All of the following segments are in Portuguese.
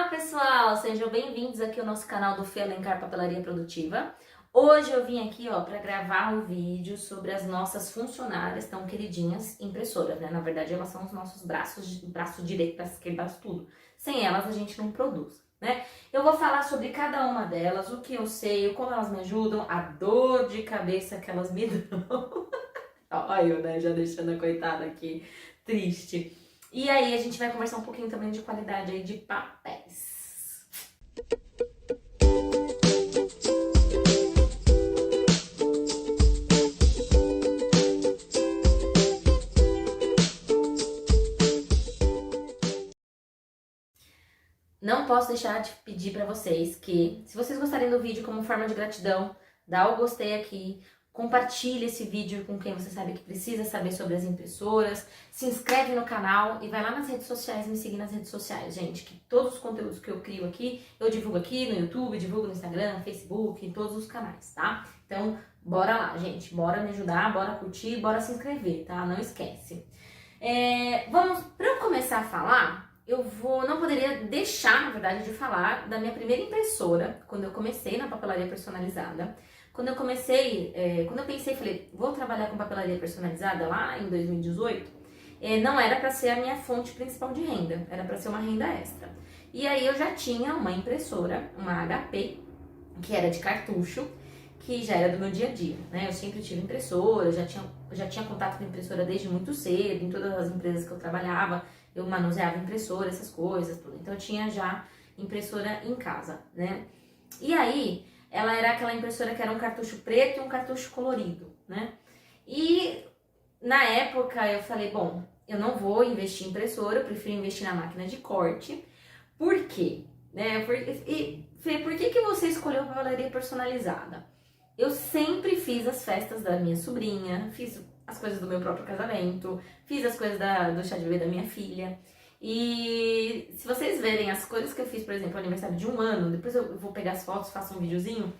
Pessoal, sejam bem-vindos aqui ao nosso canal do Fê Alencar Papelaria Produtiva. Hoje eu vim aqui, para gravar um vídeo sobre as nossas funcionárias tão queridinhas impressoras, né? Na verdade, elas são os nossos braço direito, braço esquerdo, braço tudo. Sem elas a gente não produz, né? Eu vou falar sobre cada uma delas, o que eu sei, como elas me ajudam, a dor de cabeça que elas me dão. Olha eu, né, já deixando a coitada aqui triste. E aí a gente vai conversar um pouquinho também de qualidade aí de papéis. Não posso deixar de pedir para vocês que, se vocês gostarem do vídeo como forma de gratidão, dá o gostei aqui, compartilhe esse vídeo com quem você sabe que precisa saber sobre as impressoras, se inscreve no canal e vai lá nas redes sociais me seguir nas redes sociais, gente, que todos os conteúdos que eu crio aqui, eu divulgo aqui no YouTube, divulgo no Instagram, Facebook, em todos os canais, tá? Então, bora lá, gente, bora me ajudar, bora curtir, bora se inscrever, tá? Não esquece. Pra eu começar a falar, não poderia deixar, na verdade, de falar da minha primeira impressora, quando eu comecei na papelaria personalizada. Quando eu pensei, falei, vou trabalhar com papelaria personalizada lá em 2018, não era para ser a minha fonte principal de renda, era para ser uma renda extra. E aí eu já tinha uma impressora, uma HP, que era de cartucho, que já era do meu dia a dia, né? Eu sempre tive impressora, já tinha contato com impressora desde muito cedo, em todas as empresas que eu trabalhava, eu manuseava impressora, essas coisas, tudo. Então eu tinha já impressora em casa, né? E aí, ela era aquela impressora que era um cartucho preto e um cartucho colorido, né? E na época eu falei, bom, eu não vou investir em impressora, eu prefiro investir na máquina de corte. Por quê? Fê, por que você escolheu papelaria personalizada? Eu sempre fiz as festas da minha sobrinha, fiz as coisas do meu próprio casamento, fiz as coisas do chá de bebê da minha filha. E se vocês verem as coisas que eu fiz, por exemplo, no aniversário de 1 ano, depois eu vou pegar as fotos, faço um videozinho,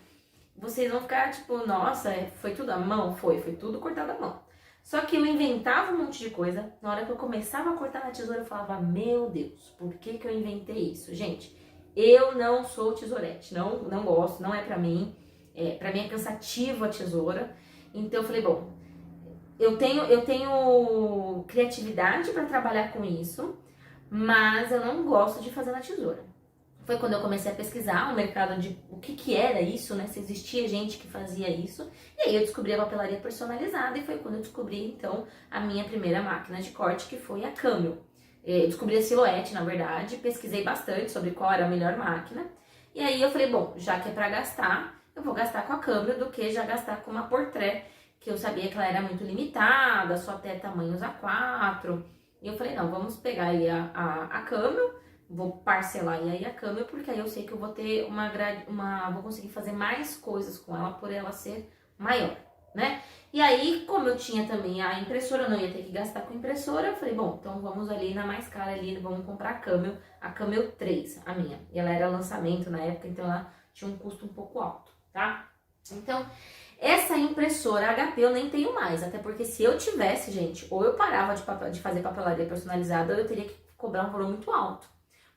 vocês vão ficar tipo, nossa, foi tudo à mão? Foi tudo cortado à mão. Só que eu inventava um monte de coisa, na hora que eu começava a cortar na tesoura eu falava, meu Deus, por que eu inventei isso? Gente, eu não sou tesourete, não gosto, não é pra mim. Pra mim é cansativo a tesoura. Então eu falei, bom, eu tenho criatividade para trabalhar com isso, mas eu não gosto de fazer na tesoura. Foi quando eu comecei a pesquisar o mercado de o que era isso, né? Se existia gente que fazia isso. E aí eu descobri a papelaria personalizada e foi quando eu descobri, então, a minha primeira máquina de corte, que foi a Camel. Eu descobri a Silhouette, na verdade, pesquisei bastante sobre qual era a melhor máquina. E aí eu falei, bom, já que é pra gastar, eu vou gastar com a Camel do que já gastar com uma Portrait, que eu sabia que ela era muito limitada, só até tamanhos A4. E eu falei, não, vamos pegar aí a Camel, vou parcelar aí a Camel, porque aí eu sei que eu vou ter vou conseguir fazer mais coisas com ela por ela ser maior, né? E aí, como eu tinha também a impressora, eu não ia ter que gastar com impressora, eu falei, bom, então vamos ali na mais cara ali, vamos comprar a Camel 3, a minha. E ela era lançamento na época, então ela tinha um custo um pouco alto, tá? Então, essa impressora HP eu nem tenho mais, até porque se eu tivesse, gente, ou eu parava de fazer papelaria personalizada, ou eu teria que cobrar um valor muito alto.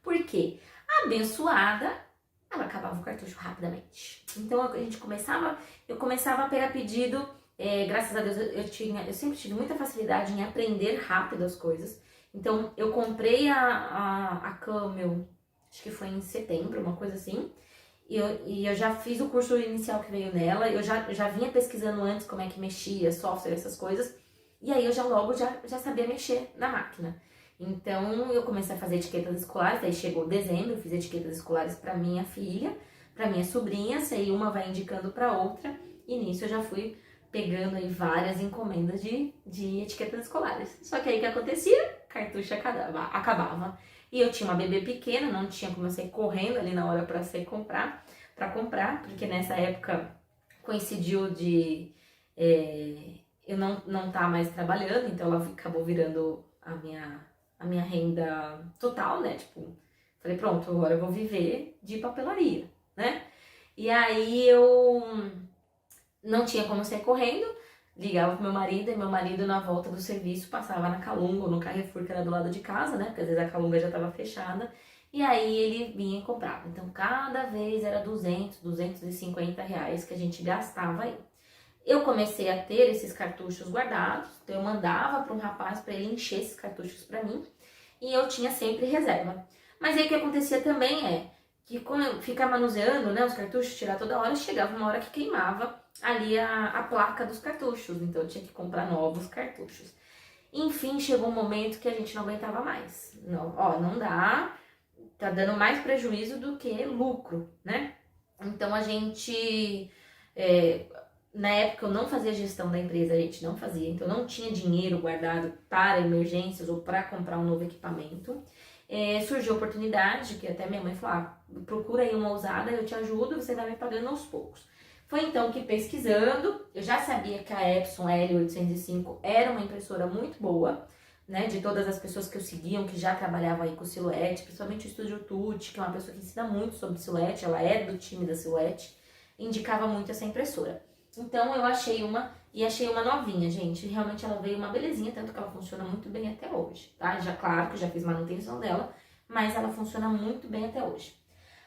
Por quê? A abençoada, ela acabava o cartucho rapidamente. Então eu começava a pegar pedido, graças a Deus eu sempre tive muita facilidade em aprender rápido as coisas. Então eu comprei a Camel, acho que foi em setembro, uma coisa assim. E eu já fiz o curso inicial que veio nela, eu já vinha pesquisando antes como é que mexia, software, essas coisas. E aí eu já sabia mexer na máquina. Então eu comecei a fazer etiquetas escolares, daí chegou dezembro, eu fiz etiquetas escolares para minha filha, para minha sobrinha, aí uma vai indicando para outra. E nisso eu já fui pegando aí várias encomendas de etiquetas escolares. Só que aí o que acontecia? Cartucho acabava. E eu tinha uma bebê pequena, não tinha como eu sair correndo ali na hora para comprar, porque nessa época coincidiu de eu não tá mais trabalhando, então ela acabou virando a minha renda total, né? Tipo, falei, pronto, agora eu vou viver de papelaria, né? E aí eu não tinha como sair correndo, ligava pro meu marido, e meu marido na volta do serviço passava na Calunga ou no Carrefour, que era do lado de casa, né? Porque às vezes a Calunga já tava fechada. E aí ele vinha e comprava. Então cada vez era 200, 250 reais que a gente gastava aí. Eu comecei a ter esses cartuchos guardados, então eu mandava para um rapaz para ele encher esses cartuchos para mim e eu tinha sempre reserva. Mas aí o que acontecia também é que quando eu ficava manuseando, né, os cartuchos, tirar toda hora, chegava uma hora que queimava ali a placa dos cartuchos, então eu tinha que comprar novos cartuchos. Enfim, chegou um momento que a gente não aguentava mais. Não, ó, não dá, tá dando mais prejuízo do que lucro, né? Então a gente, na época eu não fazia gestão da empresa, a gente não fazia, então não tinha dinheiro guardado para emergências ou para comprar um novo equipamento. Surgiu a oportunidade, que até minha mãe falou, procura aí uma usada, eu te ajudo, você vai me pagando aos poucos. Foi então que pesquisando, eu já sabia que a Epson L805 era uma impressora muito boa, né, de todas as pessoas que eu seguiam, que já trabalhavam aí com Silhouette, principalmente o Estúdio Tutti, que é uma pessoa que ensina muito sobre Silhouette, ela é do time da Silhouette, indicava muito essa impressora. Então eu achei uma, e achei uma novinha, gente, realmente ela veio uma belezinha, tanto que ela funciona muito bem até hoje, tá? Já claro que eu já fiz manutenção dela, mas ela funciona muito bem até hoje.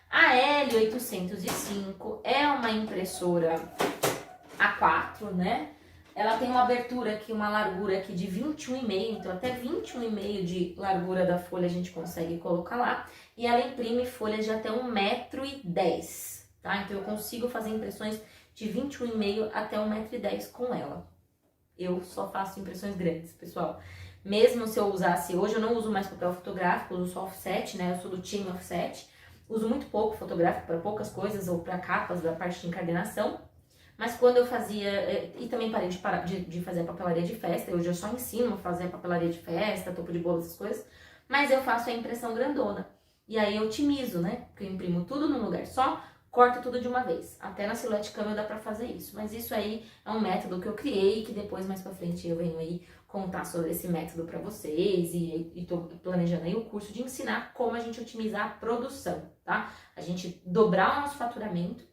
A L805 é uma impressora A4, né? Ela tem uma abertura aqui, uma largura aqui de 21,5, então até 21,5 de largura da folha a gente consegue colocar lá. E ela imprime folhas de até 1,10 m, tá? Então eu consigo fazer impressões de 21,5 até 1,10 m com ela. Eu só faço impressões grandes, pessoal. Mesmo se eu usasse, hoje eu não uso mais papel fotográfico, uso só offset, né? Eu sou do time offset. Uso muito pouco fotográfico para poucas coisas ou para capas da parte de encadernação. Mas quando eu fazia, e também parei de fazer a papelaria de festa, hoje eu só ensino a fazer a papelaria de festa, topo de bolo, essas coisas, mas eu faço a impressão grandona. E aí eu otimizo, né? Porque eu imprimo tudo num lugar só, corto tudo de uma vez. Até na Silhouette Camel dá pra fazer isso. Mas isso aí é um método que eu criei, que depois mais pra frente eu venho aí contar sobre esse método pra vocês e tô planejando aí o curso de ensinar como a gente otimizar a produção, tá? A gente dobrar o nosso faturamento,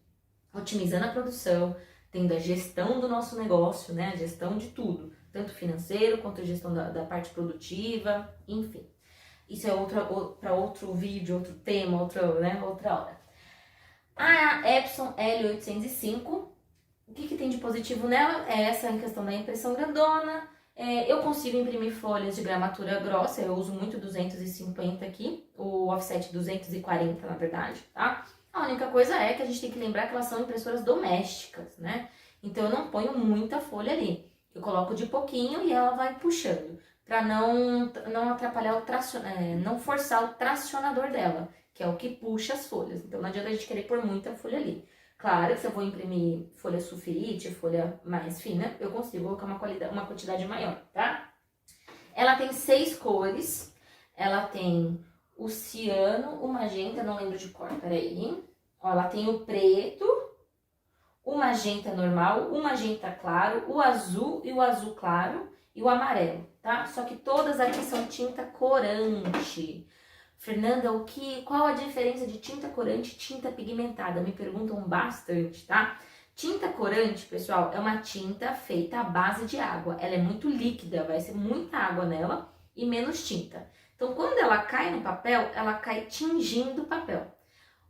otimizando a produção, tendo a gestão do nosso negócio, né? A gestão de tudo, tanto financeiro quanto a gestão da parte produtiva, enfim. Isso é para outro vídeo, outro tema, outra hora. A Epson L805, o que tem de positivo nela? É essa em questão da impressão grandona. Eu consigo imprimir folhas de gramatura grossa, eu uso muito 250 aqui, o offset 240 na verdade, tá? A única coisa é que a gente tem que lembrar que elas são impressoras domésticas, né? Então eu não ponho muita folha ali. Eu coloco de pouquinho e ela vai puxando, para não atrapalhar não forçar o tracionador dela, que é o que puxa as folhas. Então não adianta a gente querer pôr muita folha ali. Claro que se eu vou imprimir folha sulfite, folha mais fina, eu consigo colocar uma quantidade maior, tá? Ela tem 6 cores, ela tem o ciano, o magenta, não lembro de cor, peraí. Ó, ela tem o preto, o magenta normal, o magenta claro, o azul e o azul claro e o amarelo, tá? Só que todas aqui são tinta corante. Fernanda, qual a diferença de tinta corante e tinta pigmentada? Me perguntam bastante, tá? Tinta corante, pessoal, é uma tinta feita à base de água. Ela é muito líquida, vai ser muita água nela e menos tinta. Então, quando ela cai no papel, ela cai tingindo o papel.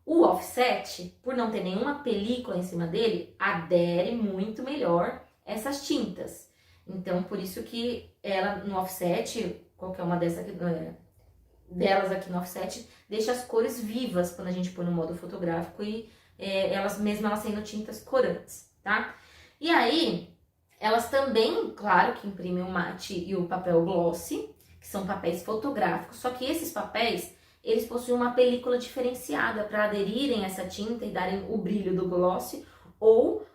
O offset, por não ter nenhuma película em cima dele, adere muito melhor essas tintas. Então, por isso que ela no offset, qualquer uma delas aqui no offset, deixa as cores vivas quando a gente põe no modo fotográfico e elas sendo tintas corantes, tá? E aí, elas também, claro que imprimem o mate e o papel glossy, que são papéis fotográficos, só que esses papéis, eles possuem uma película diferenciada para aderirem a essa tinta e darem o brilho do glossy ou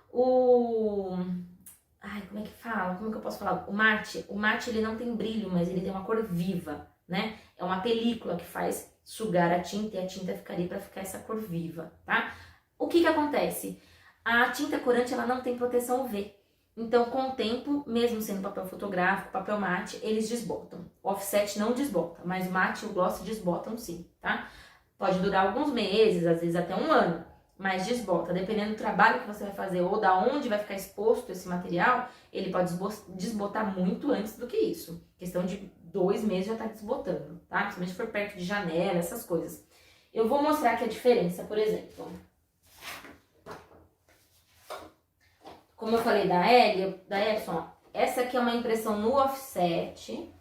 como é que fala? Como que eu posso falar? O mate ele não tem brilho, mas ele tem uma cor viva, né? É uma película que faz sugar a tinta e a tinta ficaria para ficar essa cor viva, tá? O que acontece? A tinta corante ela não tem proteção UV. Então, com o tempo, mesmo sendo papel fotográfico, papel mate, eles desbotam. O offset não desbota, mas o mate e o gloss desbotam sim, tá? Pode durar alguns meses, às vezes até um ano, mas desbota. Dependendo do trabalho que você vai fazer ou da onde vai ficar exposto esse material, ele pode desbotar muito antes do que isso. Questão de 2 meses já tá desbotando, tá? Principalmente se for perto de janela, essas coisas. Eu vou mostrar aqui a diferença, por exemplo. Como eu falei da Epson, ó, essa aqui é uma impressão no offset.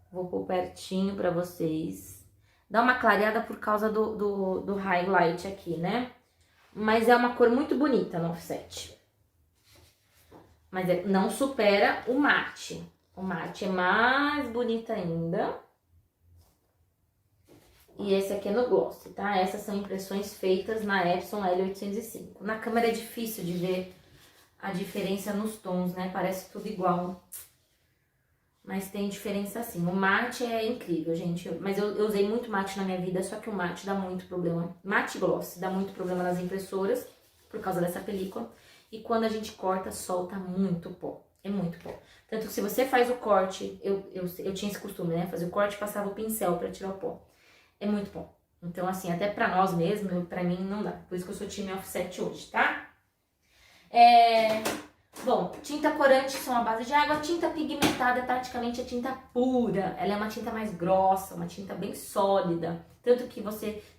Vou pôr pertinho pra vocês. Dá uma clareada por causa do highlight aqui, né? Mas é uma cor muito bonita no offset. Mas não supera o mate. O mate é mais bonito ainda. E esse aqui é no gloss, tá? Essas são impressões feitas na Epson L805. Na câmera é difícil de ver a diferença nos tons, né? Parece tudo igual. Mas tem diferença sim. O mate é incrível, gente. Mas eu usei muito mate na minha vida, só que o mate dá muito problema. Mate gloss dá muito problema nas impressoras, por causa dessa película. E quando a gente corta, solta muito pó. É muito pó. Tanto que se você faz o corte, eu tinha esse costume, né? Fazer o corte e passava o pincel pra tirar o pó. É muito pó. Então, assim, até pra nós mesmos, pra mim, não dá. Por isso que eu sou time offset hoje, tá? Bom, tinta corante são a base de água. Tinta pigmentada é praticamente a tinta pura. Ela é uma tinta mais grossa, uma tinta bem sólida. Tanto que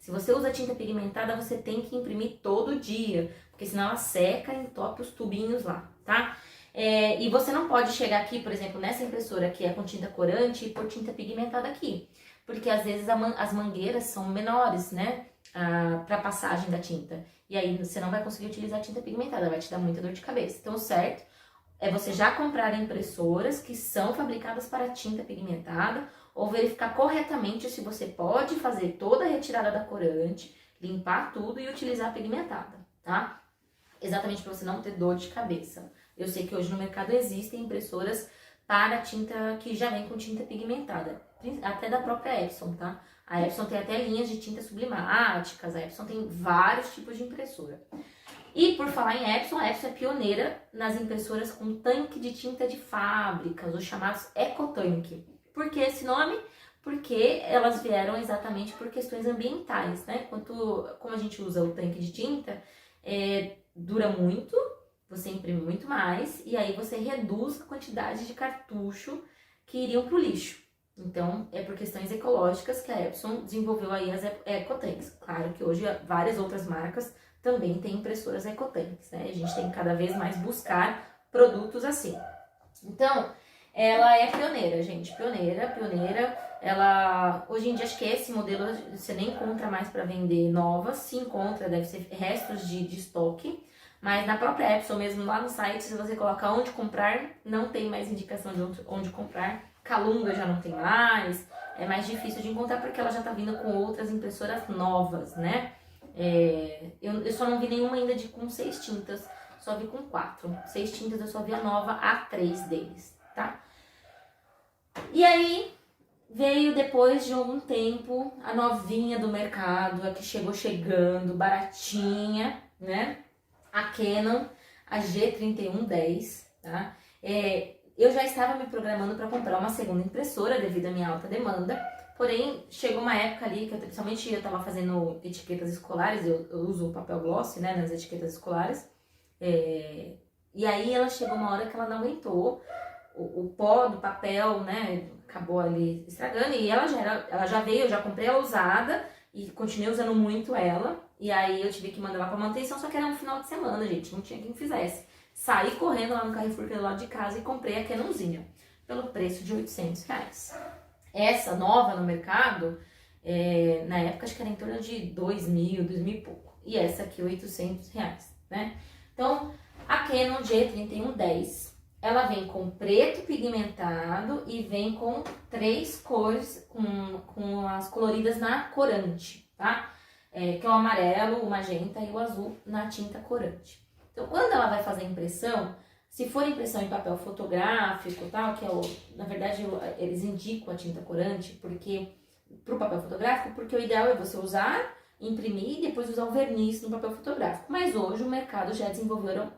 se você usa tinta pigmentada, você tem que imprimir todo dia. Porque senão ela seca e entope os tubinhos lá, tá? E você não pode chegar aqui, por exemplo, nessa impressora que é com tinta corante e pôr tinta pigmentada aqui. Porque às vezes as mangueiras são menores, né? Para passagem da tinta. E aí você não vai conseguir utilizar tinta pigmentada, vai te dar muita dor de cabeça. Então, o certo é você já comprar impressoras que são fabricadas para tinta pigmentada ou verificar corretamente se você pode fazer toda a retirada da corante, limpar tudo e utilizar a pigmentada, tá? Exatamente para você não ter dor de cabeça. Eu sei que hoje no mercado existem impressoras para tinta que já vem com tinta pigmentada, até da própria Epson, tá? A Epson tem até linhas de tintas sublimáticas, a Epson tem vários tipos de impressora. E por falar em Epson, a Epson é pioneira nas impressoras com tanque de tinta de fábrica, os chamados EcoTank. Por que esse nome? Porque elas vieram exatamente por questões ambientais, né? Como a gente usa o tanque de tinta, dura muito, você imprime muito mais, e aí você reduz a quantidade de cartucho que iriam para o lixo. Então, é por questões ecológicas que a Epson desenvolveu aí as EcoTanks. Claro que hoje várias outras marcas também têm impressoras EcoTanks, né? A gente tem que cada vez mais buscar produtos assim. Então, ela é pioneira, gente, pioneira. Ela, hoje em dia, acho que esse modelo você nem encontra mais para vender novas, se encontra, deve ser restos de estoque. Mas na própria Epson mesmo, lá no site, se você colocar onde comprar, não tem mais indicação de onde comprar. Calunga já não tem mais, é mais difícil de encontrar porque ela já tá vindo com outras impressoras novas, né? Eu só não vi nenhuma ainda com 6 tintas, só vi com 4. 6 tintas eu só vi a nova, a 3 deles, tá? E aí, veio depois de algum tempo a novinha do mercado, a que chegou chegando, baratinha, né? A Canon, a G3110, tá? Eu já estava me programando para comprar uma segunda impressora devido à minha alta demanda, porém chegou uma época ali que principalmente eu estava fazendo etiquetas escolares, eu uso o papel gloss, né, nas etiquetas escolares, e aí ela chegou uma hora que ela não aguentou, o pó do papel, né, acabou ali estragando, e ela já veio, eu já comprei ela usada e continuei usando muito ela, e aí eu tive que mandar ela para manutenção, só que era um final de semana, gente, não tinha quem fizesse. Saí correndo lá no Carrefour, que é do lado de casa, e comprei a Canonzinha, pelo preço de R$800. Essa nova no mercado, na época acho que era em torno de 2.000 e pouco. E essa aqui, R$800, né? Então, a Canon G3110, ela vem com preto pigmentado e vem com 3 cores, com as coloridas na corante, tá? Que é o amarelo, o magenta e o azul na tinta corante. Então, quando ela vai fazer a impressão, se for impressão em papel fotográfico, tal, que na verdade eles indicam a tinta corante para o papel fotográfico, porque o ideal é você usar, imprimir e depois usar o verniz no papel fotográfico. Mas hoje o mercado já desenvolveu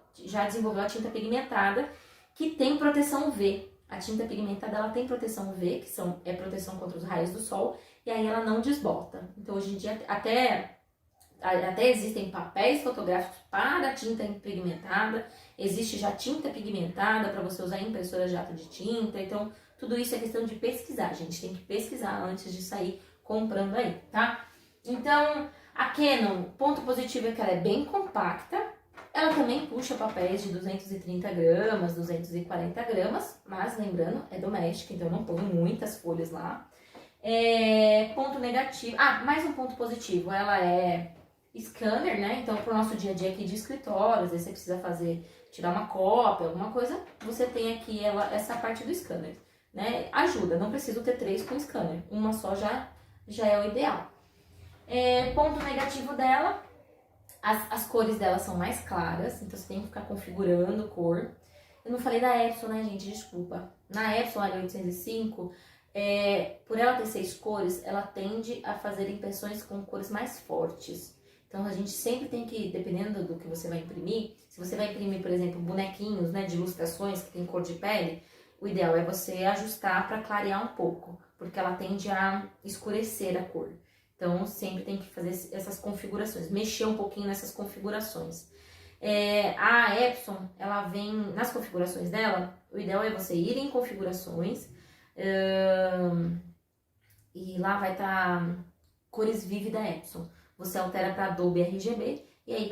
a tinta pigmentada, que tem proteção UV. A tinta pigmentada ela tem proteção UV, que é proteção contra os raios do sol, e aí ela não desbota. Então, hoje em dia, até existem papéis fotográficos para tinta pigmentada, existe já tinta pigmentada para você usar em impressora jato de tinta, então tudo isso é questão de pesquisar, a gente tem que pesquisar antes de sair comprando aí, tá? Então, a Canon, ponto positivo é que ela é bem compacta. Ela também puxa papéis de 230 gramas, 240 gramas, mas lembrando, é doméstica, então eu não ponho muitas folhas lá. Ponto negativo, mais um ponto positivo, ela é scanner, né? Então, pro nosso dia a dia aqui de escritório, às vezes você precisa tirar uma cópia, alguma coisa, você tem aqui essa parte do scanner, né? Ajuda, não preciso ter 3 com scanner, uma só já é o ideal. Ponto negativo dela, as cores dela são mais claras, então você tem que ficar configurando cor. Eu não falei da Epson, né, gente? Desculpa. Na Epson L805, por ela ter 6 cores, ela tende a fazer impressões com cores mais fortes. Então a gente sempre tem que, dependendo do que você vai imprimir, se você vai imprimir, por exemplo, bonequinhos, né, de ilustrações que tem cor de pele, o ideal é você ajustar para clarear um pouco, porque ela tende a escurecer a cor. Então, sempre tem que fazer essas configurações, mexer um pouquinho nessas configurações. A Epson, ela vem, nas configurações dela, o ideal é você ir em configurações, e lá vai estar cores vive da Epson. Você altera para Adobe RGB, e aí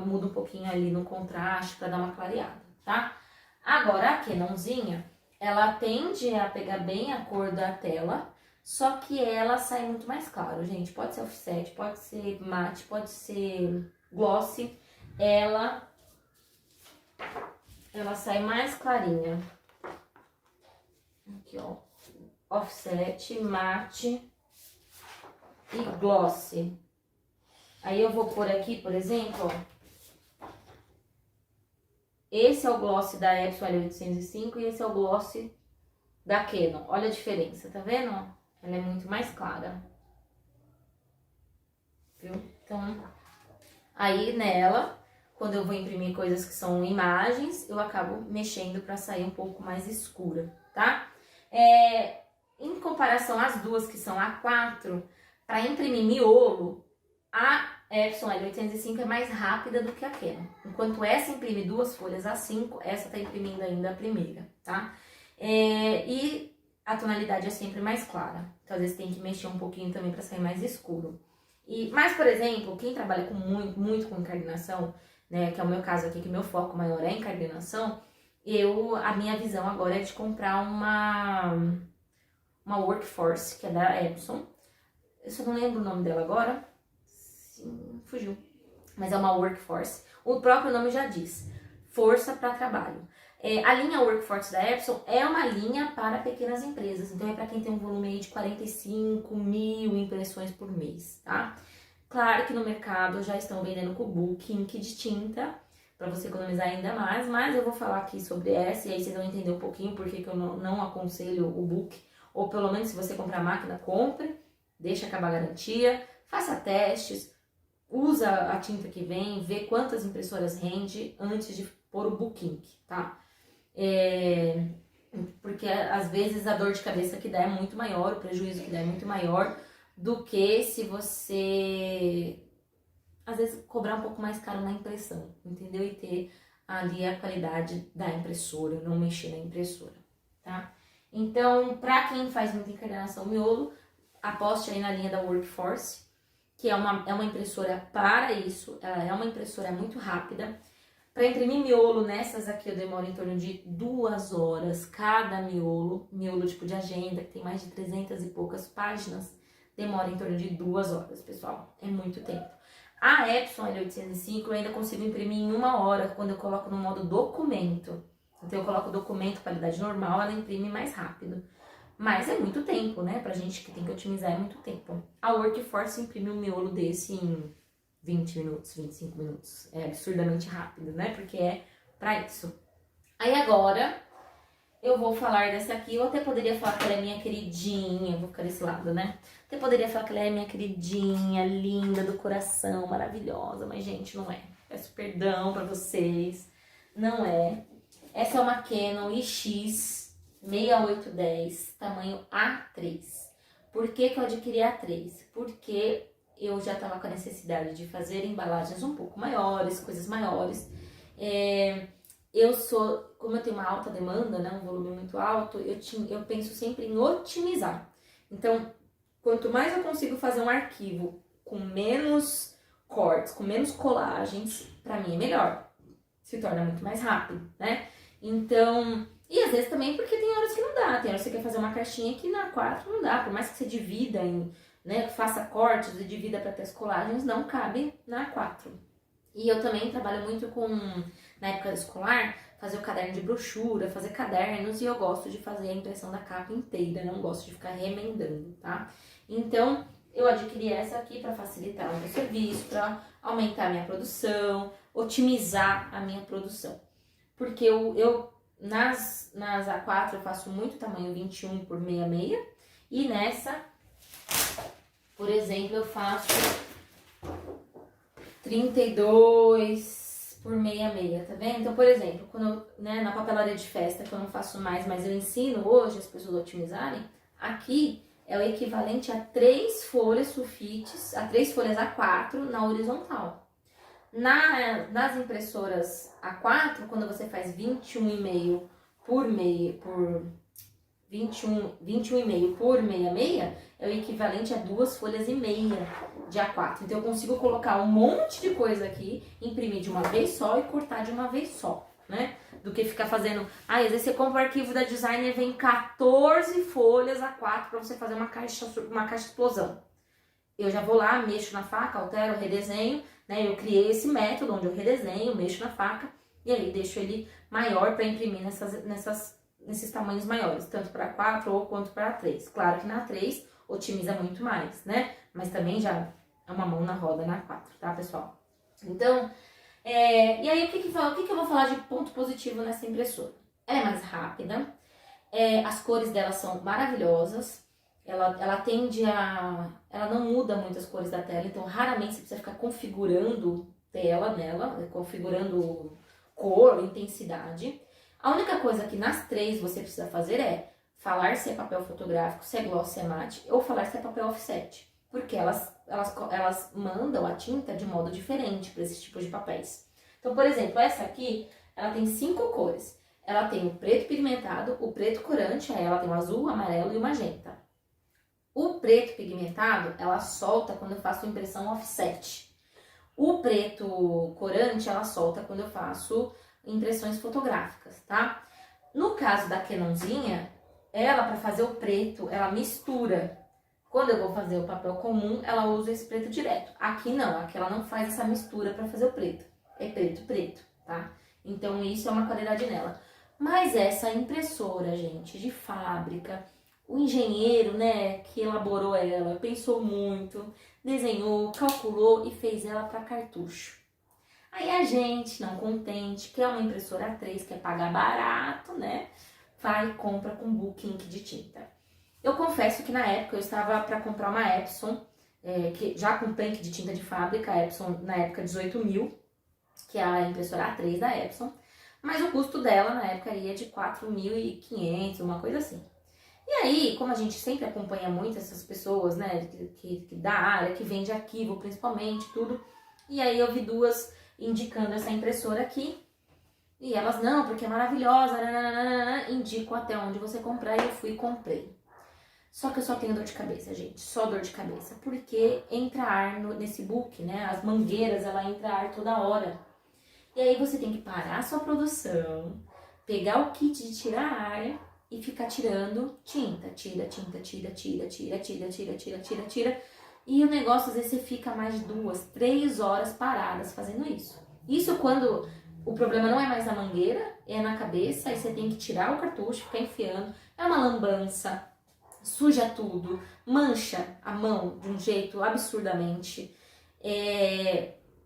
muda um pouquinho ali no contraste para dar uma clareada, tá? Agora, a Canonzinha, ela tende a pegar bem a cor da tela, só que ela sai muito mais claro, gente. Pode ser offset, pode ser matte, pode ser glossy. Ela sai mais clarinha. Aqui, ó. Offset, matte e glossy. Aí eu vou pôr aqui, por exemplo, ó. Esse é o glossy da Epson L805 e esse é o glossy da Canon. Olha a diferença, tá vendo? Ela é muito mais clara. Viu? Então, aí nela, quando eu vou imprimir coisas que são imagens, eu acabo mexendo para sair um pouco mais escura, tá? Em comparação às duas que são A4, para imprimir miolo, a Epson L805 é mais rápida do que a Canon. Enquanto essa imprime 2 folhas A5, essa tá imprimindo ainda a primeira, tá? E a tonalidade é sempre mais clara. Então, às vezes, tem que mexer um pouquinho também para sair mais escuro. Mas, por exemplo, quem trabalha com muito com encarnação, né, que é o meu caso aqui, que meu foco maior é encarnação, a minha visão agora é de comprar uma Workforce, que é da Epson. Eu só não lembro o nome dela agora. Sim, fugiu. Mas é uma Workforce. O próprio nome já diz. Força para trabalho. A linha Workforce da Epson é uma linha para pequenas empresas, então é para quem tem um volume aí de 45 mil impressões por mês, tá? Claro que no mercado já estão vendendo com book, ink de tinta, para você economizar ainda mais, mas eu vou falar aqui sobre essa e aí vocês vão entender um pouquinho por que eu não aconselho o book, ou pelo menos se você comprar a máquina, compre, deixa acabar a garantia, faça testes, usa a tinta que vem, vê quantas impressoras rende antes de pôr o book ink, tá? Porque às vezes a dor de cabeça que dá é muito maior, o prejuízo que dá é muito maior do que se você às vezes cobrar um pouco mais caro na impressão, entendeu? E ter ali a qualidade da impressora, não mexer na impressora, tá? Então, pra quem faz muita encarnação miolo, aposte aí na linha da Workforce, que é uma impressora para isso, ela é uma impressora muito rápida. Para imprimir miolo, nessas aqui eu demoro em torno de 2 horas cada miolo tipo de agenda, que tem mais de 300 e poucas páginas, demora em torno de 2 horas, pessoal, é muito tempo. A Epson L805 eu ainda consigo imprimir em 1 hora, quando eu coloco no modo documento. Então eu coloco documento, qualidade normal, ela imprime mais rápido. Mas é muito tempo, né, pra gente que tem que otimizar, é muito tempo. A Workforce imprime um miolo desse em 20 minutos, 25 minutos. É absurdamente rápido, né? Porque é pra isso. Aí agora, eu vou falar dessa aqui. Eu até poderia falar que ela é minha queridinha. Vou ficar desse lado, né? Até poderia falar que ela é minha queridinha, linda, do coração, maravilhosa. Mas, gente, não é. Peço perdão pra vocês. Não é. Essa é uma Canon IX 6810, tamanho A3. Por que que eu adquiri A3? Porque eu já estava com a necessidade de fazer embalagens um pouco maiores, coisas maiores. Como eu tenho uma alta demanda, né, um volume muito alto, eu penso sempre em otimizar. Então, quanto mais eu consigo fazer um arquivo com menos cortes, com menos colagens, pra mim é melhor. Se torna muito mais rápido, né? Então, e às vezes também porque tem horas que não dá. Tem horas que você quer fazer uma caixinha que na 4 não dá. Por mais que você divida em, né, faça cortes e divida para ter as colagens, não cabe na 4. E eu também trabalho muito com, na época escolar, fazer o caderno de brochura, fazer cadernos, e eu gosto de fazer a impressão da capa inteira, não gosto de ficar remendando, tá? Então, eu adquiri essa aqui para facilitar o meu serviço, para aumentar a minha produção, otimizar a minha produção. Porque nas A4 eu faço muito tamanho 21 por 66, e nessa, por exemplo, eu faço 32 por 66, tá vendo? Então, por exemplo, quando eu, né, na papelaria de festa, que eu não faço mais, mas eu ensino hoje as pessoas a otimizarem, aqui é o equivalente a 3 folhas sulfites, a 3 folhas A4 na horizontal. Nas impressoras A4, quando você faz 21,5 por 21,5 por 66, é o equivalente a 2 folhas e meia de A4. Então eu consigo colocar um monte de coisa aqui, imprimir de uma vez só e cortar de uma vez só, né? Do que ficar fazendo... às vezes você compra o arquivo da designer, vem 14 folhas A4 para você fazer uma caixa explosão. Eu já vou lá, mexo na faca, altero, redesenho, né? Eu criei esse método onde eu redesenho, mexo na faca e aí deixo ele maior para imprimir nesses tamanhos maiores, tanto para A4 ou quanto para A3. Claro que na A3 otimiza muito mais, né? Mas também já é uma mão na roda na A4, tá, pessoal? Então, e aí o que eu vou falar de ponto positivo nessa impressora? Ela é mais rápida, as cores dela são maravilhosas, ela tende a... ela não muda muito as cores da tela, então raramente você precisa ficar configurando tela nela, configurando cor, intensidade. A única coisa que nas 3 você precisa fazer é falar se é papel fotográfico, se é gloss, se é mate, ou falar se é papel offset, porque elas mandam a tinta de modo diferente para esses tipos de papéis. Então, por exemplo, essa aqui, ela tem 5 cores. Ela tem o preto pigmentado, o preto corante, aí ela tem o azul, o amarelo e o magenta. O preto pigmentado, ela solta quando eu faço impressão offset. O preto corante, ela solta quando eu faço impressões fotográficas, tá? No caso da Canonzinha, ela, para fazer o preto, ela mistura. Quando eu vou fazer o papel comum, ela usa esse preto direto. Aqui não, aqui ela não faz essa mistura para fazer o preto. É preto, tá? Então isso é uma qualidade nela. Mas essa impressora, gente, de fábrica, o engenheiro, né, que elaborou ela, pensou muito, desenhou, calculou e fez ela para cartucho. Aí a gente, não contente, quer uma impressora A3, quer pagar barato, né, vai e compra com book ink de tinta. Eu confesso que na época eu estava para comprar uma Epson, que já com tanque de tinta de fábrica, a Epson na época 18.000, que é a impressora A3 da Epson, mas o custo dela na época ia de 4.500, uma coisa assim. E aí, como a gente sempre acompanha muito essas pessoas, né, que da área, que vende arquivo principalmente, tudo, e aí eu vi 2 indicando essa impressora aqui, e elas, não, porque é maravilhosa, nananana, indico até onde você comprar, e eu fui e comprei. Só que eu só tenho dor de cabeça, gente, só dor de cabeça, porque entra ar nesse book, né, as mangueiras, ela entra ar toda hora. E aí você tem que parar a sua produção, pegar o kit de tirar ar e ficar tirando tinta. Tira. E o negócio, às vezes, você fica mais de 2, 3 horas paradas fazendo isso. Isso quando o problema não é mais na mangueira, é na cabeça, aí você tem que tirar o cartucho, ficar enfiando. É uma lambança, suja tudo, mancha a mão de um jeito absurdamente.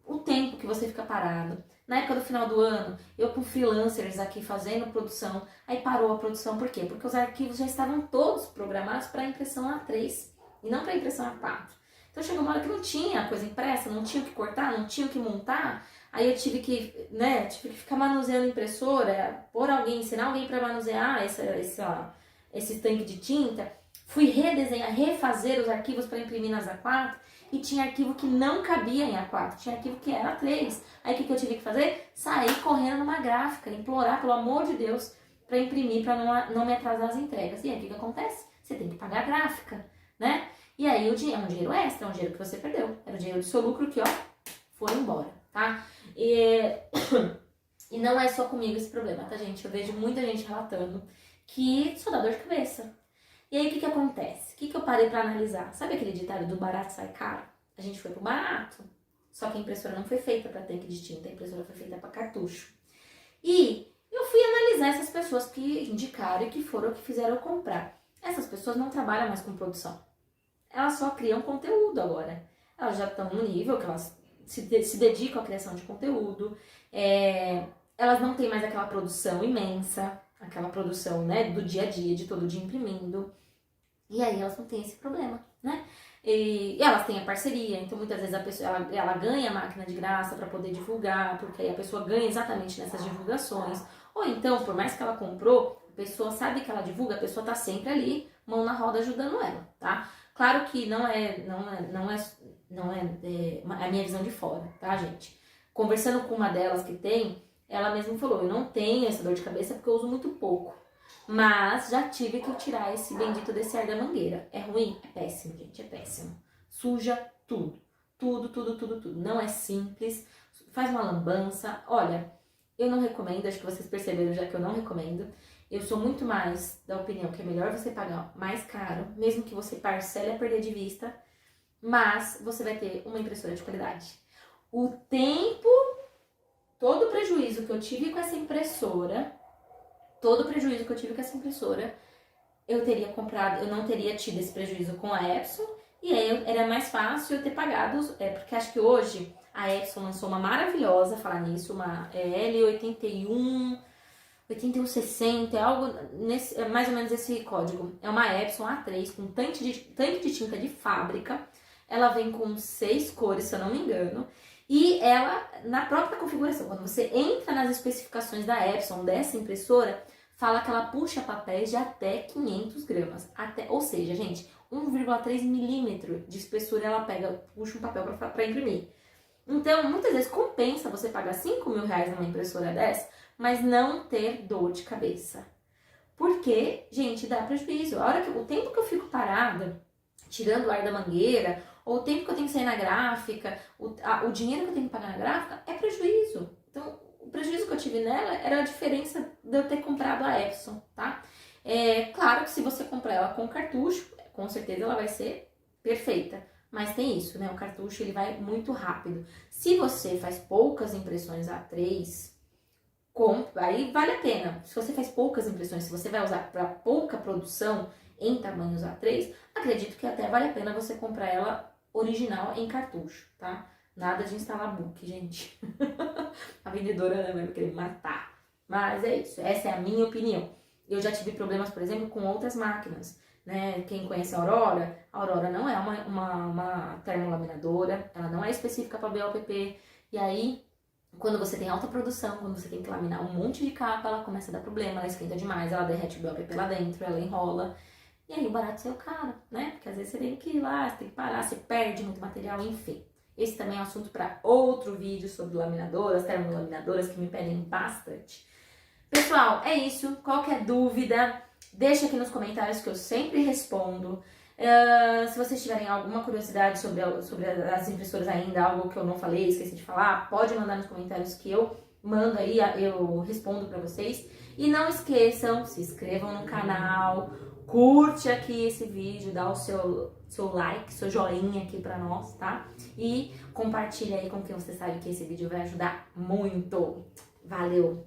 O tempo que você fica parado. Na época do final do ano, eu com freelancers aqui fazendo produção, aí parou a produção, por quê? Porque os arquivos já estavam todos programados para impressão A3 e não para impressão A4. Então chegou uma hora que não tinha a coisa impressa, não tinha o que cortar, não tinha o que montar, aí eu tive que ficar manuseando a impressora, ensinar alguém para manusear esse tanque de tinta, fui redesenhar, refazer os arquivos para imprimir nas A4, e tinha arquivo que não cabia em A4, tinha arquivo que era A3. Aí o que eu tive que fazer? Sair correndo numa gráfica, implorar, pelo amor de Deus, para imprimir, para não me atrasar as entregas. E aí o que acontece? Você tem que pagar a gráfica, né? E aí o dinheiro é um dinheiro extra, é um dinheiro que você perdeu. Era o dinheiro do seu lucro que, ó, foi embora, tá? E não é só comigo esse problema, tá, gente? Eu vejo muita gente relatando que só dá dor de cabeça. E aí, o que que acontece? O que que eu parei pra analisar? Sabe aquele ditado do barato sai caro? A gente foi pro barato. Só que a impressora não foi feita para tanque de tinta, a impressora foi feita para cartucho. E eu fui analisar essas pessoas que indicaram e que foram que fizeram eu comprar. Essas pessoas não trabalham mais com produção. Elas só criam conteúdo agora. Elas já estão no nível que elas se dedicam à criação de conteúdo. Elas não têm mais aquela produção imensa, aquela produção, né, do dia a dia, de todo dia imprimindo. E aí elas não têm esse problema, né? E elas têm a parceria, então muitas vezes a pessoa ela ganha a máquina de graça para poder divulgar, porque aí a pessoa ganha exatamente nessas divulgações. Ou então, por mais que ela comprou, a pessoa sabe que ela divulga, a pessoa tá sempre ali, mão na roda ajudando ela, tá? Claro que não é a minha visão de fora, tá, gente? Conversando com uma delas que tem, ela mesma falou, eu não tenho essa dor de cabeça porque eu uso muito pouco. Mas já tive que tirar esse bendito desse ar da mangueira. É ruim? É péssimo, gente, é péssimo. Suja tudo. Tudo. Não é simples. Faz uma lambança. Olha, eu não recomendo, acho que vocês perceberam já que eu não recomendo. Eu sou muito mais da opinião que é melhor você pagar mais caro, mesmo que você parcele a perder de vista, mas você vai ter uma impressora de qualidade. O tempo, todo o prejuízo que eu tive com essa impressora, eu teria comprado, eu não teria tido esse prejuízo com a Epson, e aí era mais fácil eu ter pagado, porque acho que hoje a Epson lançou uma maravilhosa, falar nisso, uma L81, 8160, é algo nesse, é mais ou menos esse código. É uma Epson A3 com tanque de tinta de fábrica, ela vem com 6 cores, se eu não me engano, e ela, na própria configuração, quando você entra nas especificações da Epson, dessa impressora, fala que ela puxa papéis de até 500 gramas. Ou seja, gente, 1,3 milímetro de espessura ela puxa um papel para imprimir. Então, muitas vezes compensa você pagar 5 mil reais numa impressora dessa, mas não ter dor de cabeça. Porque, gente, dá prejuízo. O tempo que eu fico parada, tirando o ar da mangueira, ou o tempo que eu tenho que sair na gráfica, o dinheiro que eu tenho que pagar na gráfica, é prejuízo. Então, o prejuízo que eu tive nela era a diferença de eu ter comprado a Epson, tá? Claro que se você comprar ela com cartucho, com certeza ela vai ser perfeita. Mas tem isso, né? O cartucho ele vai muito rápido. Se você faz poucas impressões A3, aí vale a pena. Se você faz poucas impressões, se você vai usar para pouca produção em tamanhos A3, acredito que até vale a pena você comprar ela original em cartucho, tá? Nada de instalar book, gente. A vendedora vai querer me matar. Mas é isso, essa é a minha opinião. Eu já tive problemas, por exemplo, com outras máquinas, né? Quem conhece a Aurora não é uma termolaminadora, ela não é específica para BOPP. E aí, quando você tem alta produção, quando você tem que laminar um monte de capa, ela começa a dar problema, ela esquenta demais, ela derrete o BOPP lá dentro, ela enrola. E aí o barato saiu caro, né? Porque às vezes você tem que ir lá, você tem que parar, você perde muito material, enfim. Esse também é um assunto para outro vídeo sobre laminadoras, termolaminadoras, que me pedem bastante. Pessoal, é isso. Qualquer dúvida, deixa aqui nos comentários que eu sempre respondo. Se vocês tiverem alguma curiosidade sobre as impressoras ainda, algo que eu não falei, esqueci de falar, pode mandar nos comentários que eu mando aí, eu respondo para vocês. E não esqueçam, se inscrevam no canal, curte aqui esse vídeo, dá o seu like, seu joinha aqui pra nós, tá? E compartilha aí com quem você sabe que esse vídeo vai ajudar muito. Valeu!